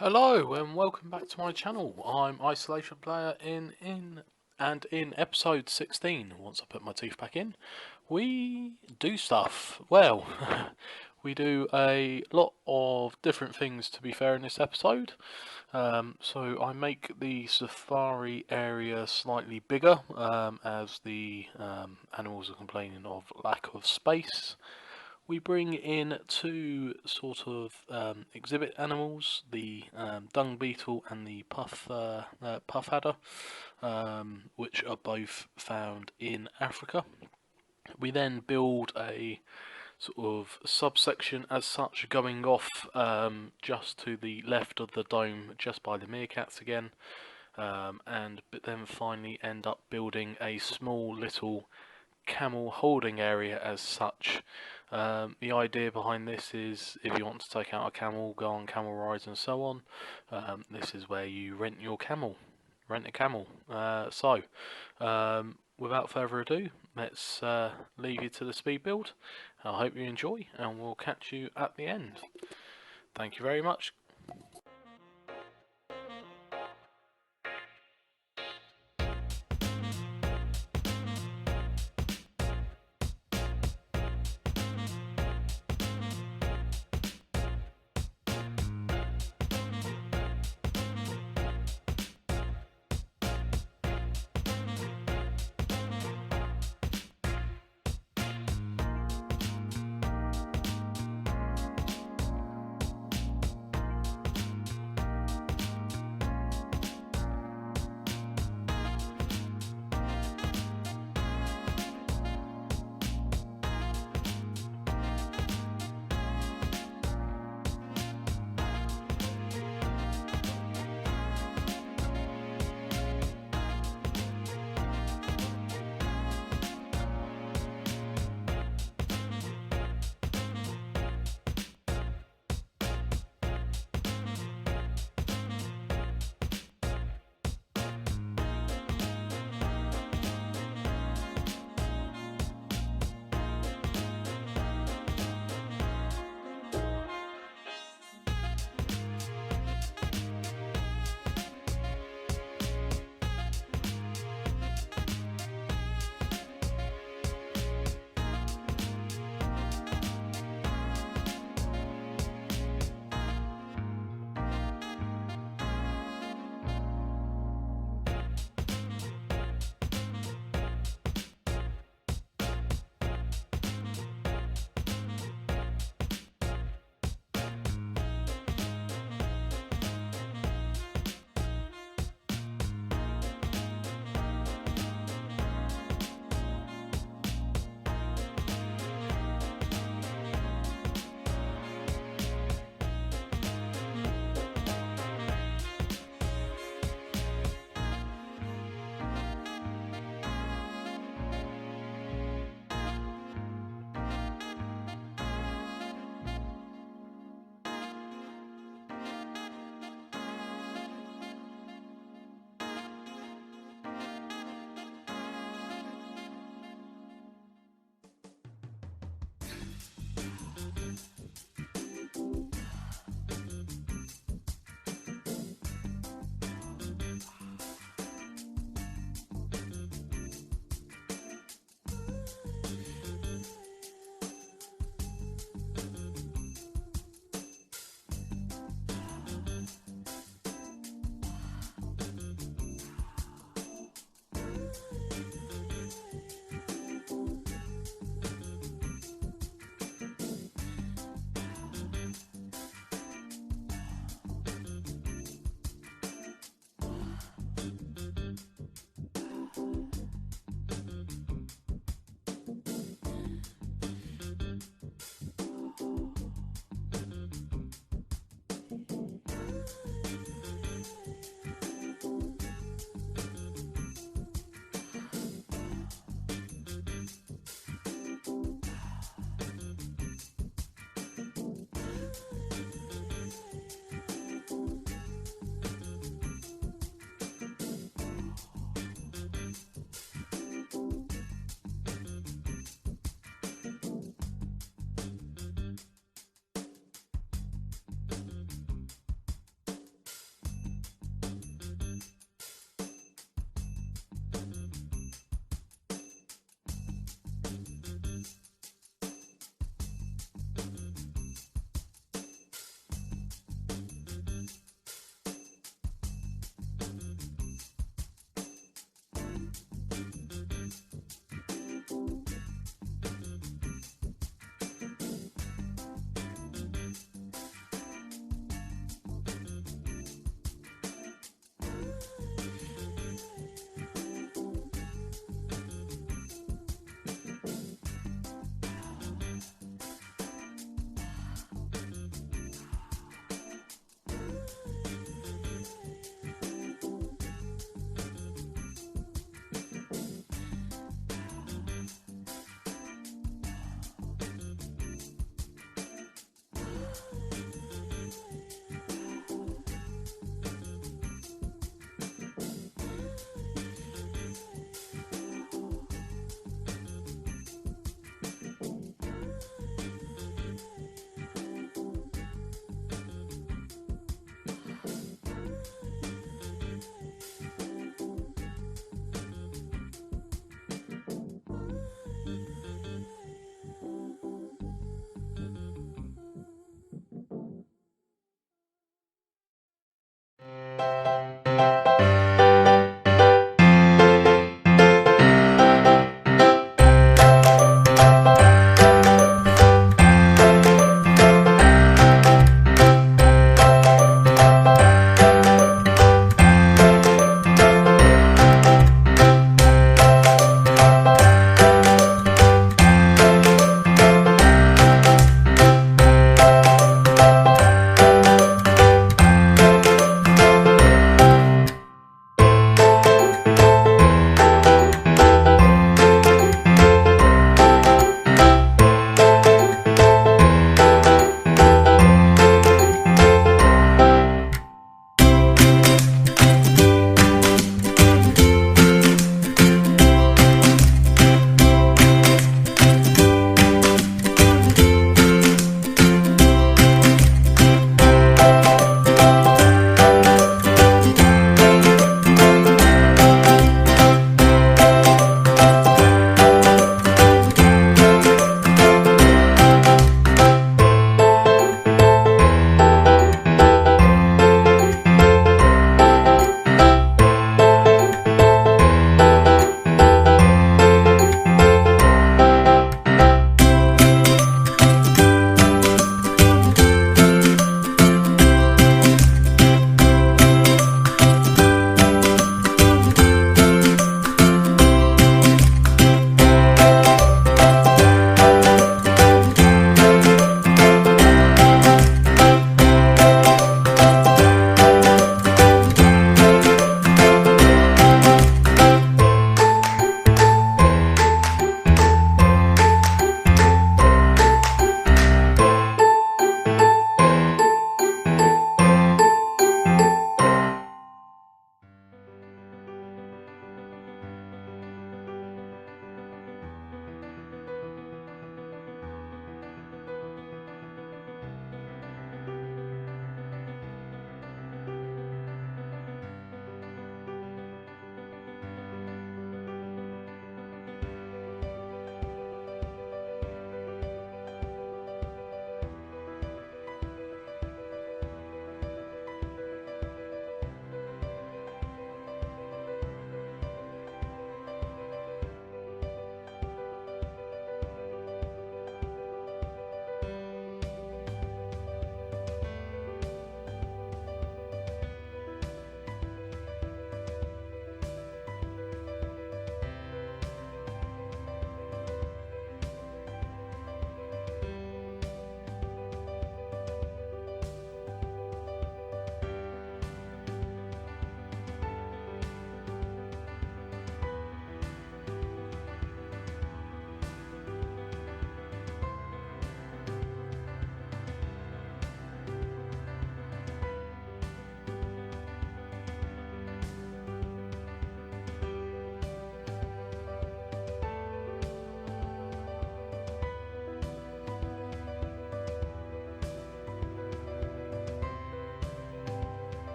Hello and welcome back to my channel. I'm Isolation Player in episode 16. Once I put my teeth back in, we do stuff. Well, we do a lot of different things, to be fair, in this episode. So I make the safari area slightly bigger as the animals are complaining of lack of space. We bring in two sort of exhibit animals, the dung beetle and the puff adder, which are both found in Africa. We then build a sort of subsection as such, going off just to the left of the dome, just by the meerkats again, but then finally end up building a small little camel holding area as such. The idea behind this is if you want to take out a camel, go on camel rides and so on, this is where you rent your camel, rent a camel. Without further ado, let's leave you to the speed build. I hope you enjoy and we'll catch you at the end. Thank you very much.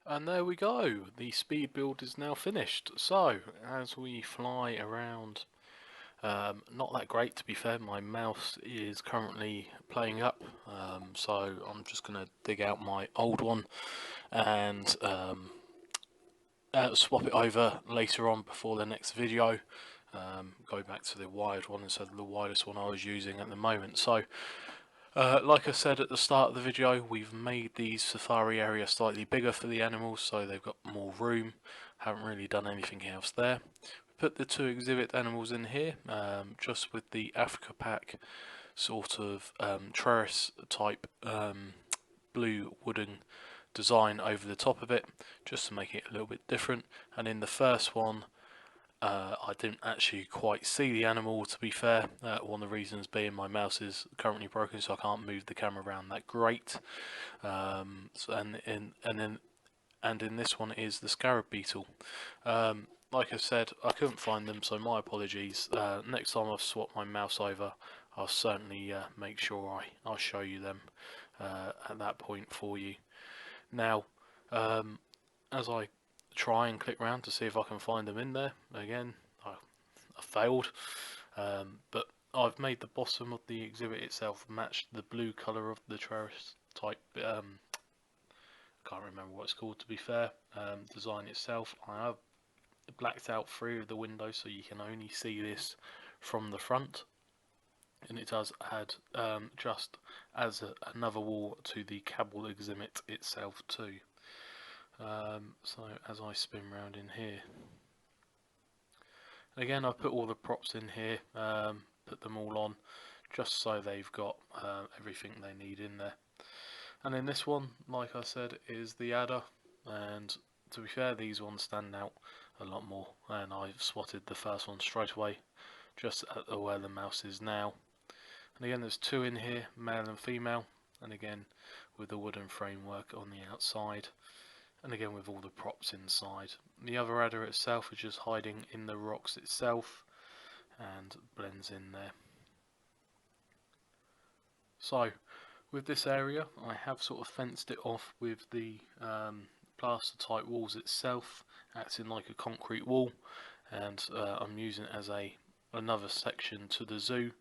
And there we go, the speed build is now finished. So, as we fly around, not that great to be fair, my mouse is currently playing up, so I'm just going to dig out my old one and swap it over later on before the next video. Go back to the wired one instead of the wireless one I was using at the moment. So like I said at the start of the video, we've made the safari area slightly bigger for the animals, so they've got more room. Haven't really done anything else there. Put the 2 exhibit animals in here, just with the Africa pack sort of terrace type blue wooden design over the top of it, just to make it a little bit different. And in the first one, I didn't actually quite see the animal, to be fair. One of the reasons being my mouse is currently broken, so I can't move the camera around that great. And in this one is the scarab beetle. Like I said, I couldn't find them, so my apologies. Next time I swap my mouse over, I'll certainly make sure I'll show you them at that point for you. Now, as I try and click around to see if I can find them in there, again, I failed. But I've made the bottom of the exhibit itself match the blue colour of the terrace type. Can't remember what it's called, to be fair. Design itself, I have blacked out 3 of the windows so you can only see this from the front, and it does add just as another wall to the Cabal exhibit itself too. So as I spin round in here, again I put all the props in here, put them all on just so they've got everything they need in there. And in this one, like I said, is the adder, and to be fair, these ones stand out a lot more, and I've spotted the first one straight away just at where the mouse is now. And again, there's 2 in here, male and female, and again with the wooden framework on the outside, and again with all the props inside. The other adder itself is just hiding in the rocks itself and blends in there. So with this area, I have sort of fenced it off with the plaster type walls itself, acting like a concrete wall, and I'm using it as another section to the zoo,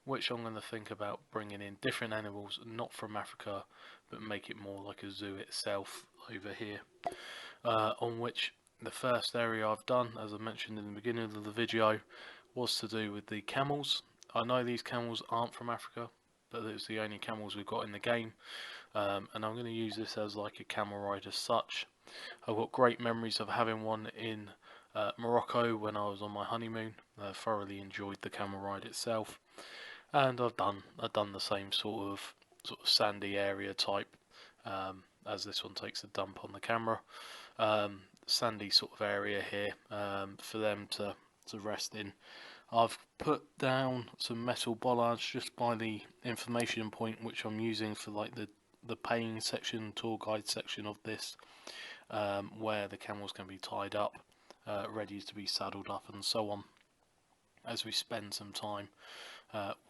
which I'm going to think about bringing in different animals, not from Africa, but make it more like a zoo itself over here. On which the first area I've done, as I mentioned in the beginning of the video, was to do with the camels. I know these camels aren't from Africa, but it's the only camels we've got in the game, and I'm going to use this as like a camel ride as such. I've got great memories of having one in Morocco when I was on my honeymoon. I thoroughly enjoyed the camel ride itself, and I've done the same sort of sandy area type, as this one takes a dump on the camera. Sandy sort of area here for them to rest in. I've put down some metal bollards just by the information point, which I'm using for like the paying section, tour guide section of this, where the camels can be tied up, ready to be saddled up and so on, as we spend some time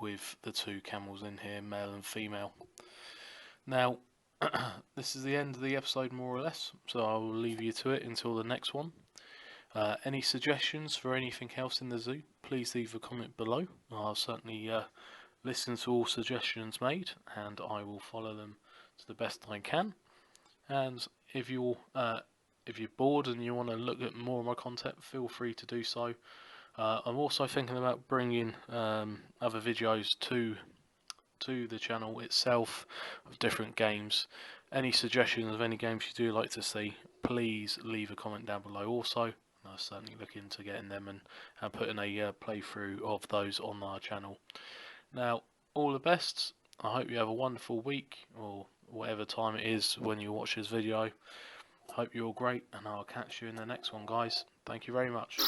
with the 2 camels in here, male and female. Now this is the end of the episode more or less, so I will leave you to it until the next one. Any suggestions for anything else in the zoo, please leave a comment below. I'll certainly listen to all suggestions made, and I will follow them to the best I can. And if you're bored and you want to look at more of my content, feel free to do so. I'm also thinking about bringing other videos to the channel itself of different games. Any suggestions of any games you do like to see, please leave a comment down below also. I'll certainly look into getting them and putting a playthrough of those on our channel. Now, all the best. I hope you have a wonderful week, or whatever time it is when you watch this video. Hope you're all great, and I'll catch you in the next one, guys. Thank you very much.